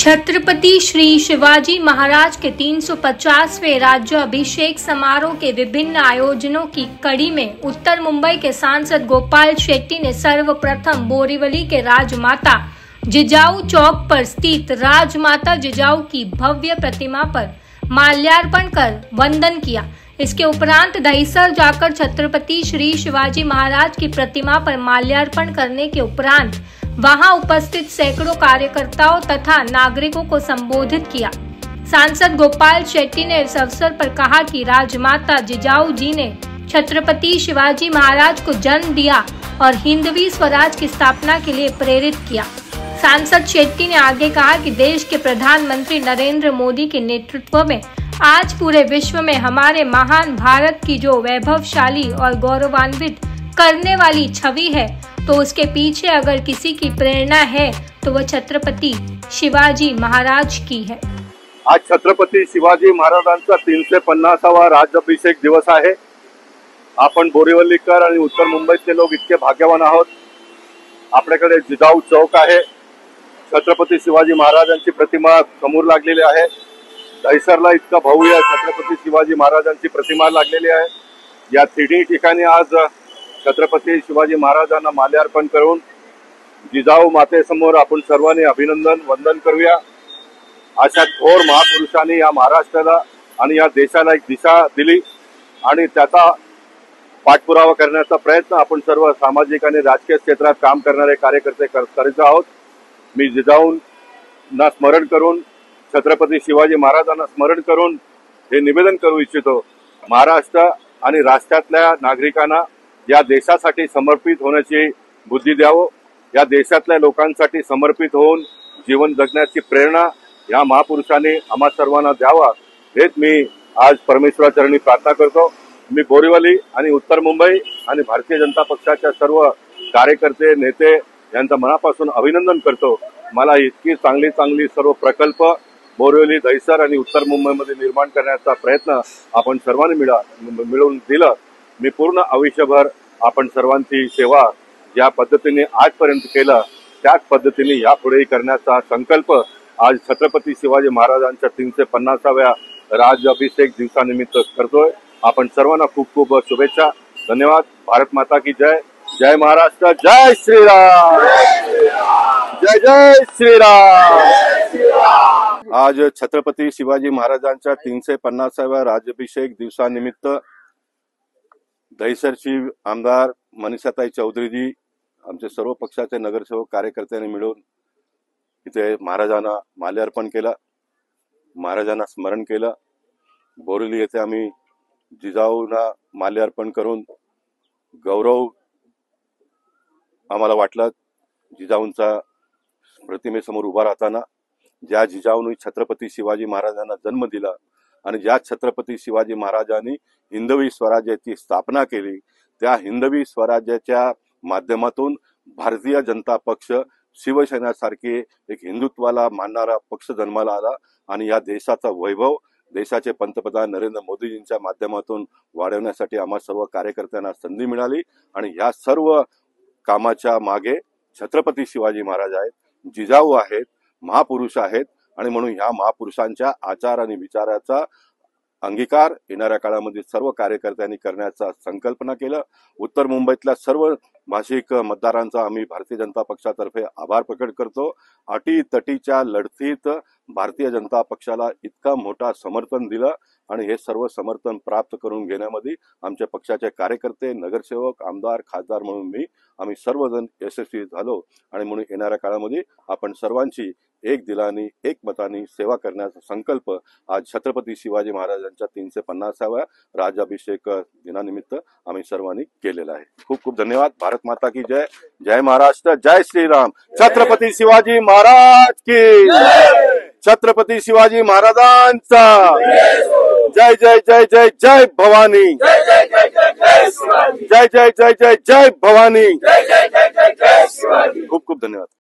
छत्रपति श्री शिवाजी महाराज के 350वें राज्य अभिषेक समारोह के विभिन्न आयोजनों की कड़ी में उत्तर मुंबई के सांसद गोपाल शेट्टी ने सर्वप्रथम बोरीवली के राजमाता जिजाऊ चौक पर स्थित राजमाता जिजाऊ की भव्य प्रतिमा पर माल्यार्पण कर वंदन किया। इसके उपरांत दहीसर जाकर छत्रपति श्री शिवाजी महाराज की प्रतिमा पर माल्यार्पण करने के उपरांत वहां उपस्थित सैकड़ों कार्यकर्ताओं तथा नागरिकों को संबोधित किया। सांसद गोपाल शेट्टी ने इस अवसर पर कहा कि राजमाता जिजाऊ जी ने छत्रपति शिवाजी महाराज को जन्म दिया और हिंदवी स्वराज की स्थापना के लिए प्रेरित किया। सांसद शेट्टी ने आगे कहा कि देश के प्रधानमंत्री नरेंद्र मोदी के नेतृत्व में आज पूरे विश्व में हमारे महान भारत की जो वैभवशाली और गौरवान्वित करने वाली छवि है, तो उसके पीछे अगर किसी की प्रेरणा है तो वह छत्रपति शिवाजी महाराज की है। आज छत्रपती शिवाजी महाराजांचा 350वा राज्याभिषेक दिवस आहे। आपण बोरीवलीकर आणि उत्तर मुंबईतले लोक इतके भाग्यवान आहोत। आपल्याकडे जिजाऊ चौक आहे, छत्रपती शिवाजी महाराजांची प्रतिमा समोर लागलेली आहे। दहीसरला इतका भव्य छत्रपती शिवाजी महाराजांची प्रतिमा लागलेली आहे। या तिन्ही ठिकाणी आज छत्रपती शिवाजी महाराजांना माल्यार्पण करून जिजाऊ मातेसमोर आपण सर्वांनी अभिनंदन वंदन करूया। अशा थोर महापुरुषांनी या महाराष्ट्राला आणि या देशाला एक दिशा दिली आणि त्याचा पाठपुरावा करण्याचा प्रयत्न आपण सर्व सामाजिक आणि राजकीय क्षेत्रात काम करणारे कार्यकर्ते करीत आहोत। मी जिजाऊंना स्मरण करून छत्रपती शिवाजी महाराजांना स्मरण करून हे निवेदन करू इच्छितो। महाराष्ट्र आणि राष्ट्रातल्या नागरिकांना या देशासाठी समर्पित होण्याची बुद्धी द्यावं, या देशातल्या लोकांसाठी समर्पित होऊन जीवन जगण्याची प्रेरणा या महापुरुषांनी आम्हा सर्वांना द्यावा, हेच मी आज परमेश्वराचरणी प्रार्थना करतो। मी बोरीवली आणि उत्तर मुंबई आणि भारतीय जनता पक्षाच्या सर्व कार्यकर्ते नेते यांचं मनापासून अभिनंदन करतो। मला इतकी चांगली सर्व प्रकल्प बोरीवली, दहीसर आणि उत्तर मुंबईमध्ये निर्माण करण्याचा प्रयत्न आपण सर्वांनी मिळून दिला। मी पूर्ण आयुष्यभर आपण सर्वांची सेवा ज्या पद्धतीने आजपर्यंत केला त्याच पद्धतीने यापुढेही करण्याचा संकल्प आज छत्रपती शिवाजी महाराजांच्या 350व्या राज्याभिषेक दिवसानिमित्त करतोय। आपण सर्वांना खूप खूप शुभेच्छा। धन्यवाद। भारत माता की जय। जय महाराष्ट्र। जय श्रीराम। जय जय श्रीराम। आज छत्रपती शिवाजी महाराजांच्या 350व्या राज्याभिषेक दिवसानिमित्त दहीसरची आमदार मनीषाताई चौधरीजी, आमचे सर्व पक्षाचे नगरसेवक कार्यकर्त्यांनी मिळून इथे महाराजांना माल्यार्पण केलं, महाराजांना स्मरण केलं। बोरीवली येथे आम्ही जिजाऊंना माल्यार्पण करून गौरव आम्हाला वाटला। जिजाऊंचा प्रतिमेसमोर उभा राहताना ज्या जिजाऊंनी छत्रपती शिवाजी महाराजांना जन्म दिला आणि ज्या छत्रपती शिवाजी महाराजांनी हिंदवी स्वराज्याची स्थापना केली, त्या हिंदवी स्वराज्याच्या माध्यमातून भारतीय जनता पक्ष शिवसेनेसारखे एक हिंदुत्वाला मानणारा पक्ष जन्माला आला आणि या देशाचा वैभव देशाचे पंतप्रधान नरेंद्र मोदीजींच्या माध्यमातून वाढवण्यासाठी आम्हा सर्व कार्यकर्त्यांना संधी मिळाली आणि या सर्व कामाच्या मागे छत्रपती शिवाजी महाराज आहेत, जिजाऊ आहेत, महापुरुष आहेत आणि म्हणून ह्या महापुरुषांच्या आचार आणि विचाराचा अंगीकार येणाऱ्या काळामध्ये सर्व कार्यकर्त्यांनी करण्याचा संकल्पना केला। उत्तर मुंबईतल्या सर्व भाषिक मतदारांचा आम्ही भारतीय जनता पक्षातर्फे आभार प्रकट करतो। अटीतटीच्या लढतीत भारतीय जनता पक्षाला इतका मोठा समर्थन दिलं आणि हे सर्व समर्थन प्राप्त करून घेण्यामध्ये आमचे पक्षाचे कार्यकर्ते, नगरसेवक, आमदार, खासदार म्हणून आम्ही सर्वजण यशस्वी झालो आणि म्हणून येणाऱ्या काळामध्ये आपण सर्वांची एक दिलाने एक मताने सेवा करण्याचा संकल्प आज छत्रपती शिवाजी महाराजांच्या 350व्या राज्याभिषेक दिनानिमित्त आम्ही सर्वांनी केलेला आहे। खूप खूप धन्यवाद। भारत माता की जय। जय महाराष्ट्र। जय श्रीराम। छत्रपती शिवाजी महाराज की जय। छत्रपती शिवाजी महाराजांचा जय जय जय जय जय भवानी। जय जय जय जय जय शिवाजी। जय जय जय जय जय भवानी। जय जय जय जय जय शिवाजी। खूप खूप धन्यवाद।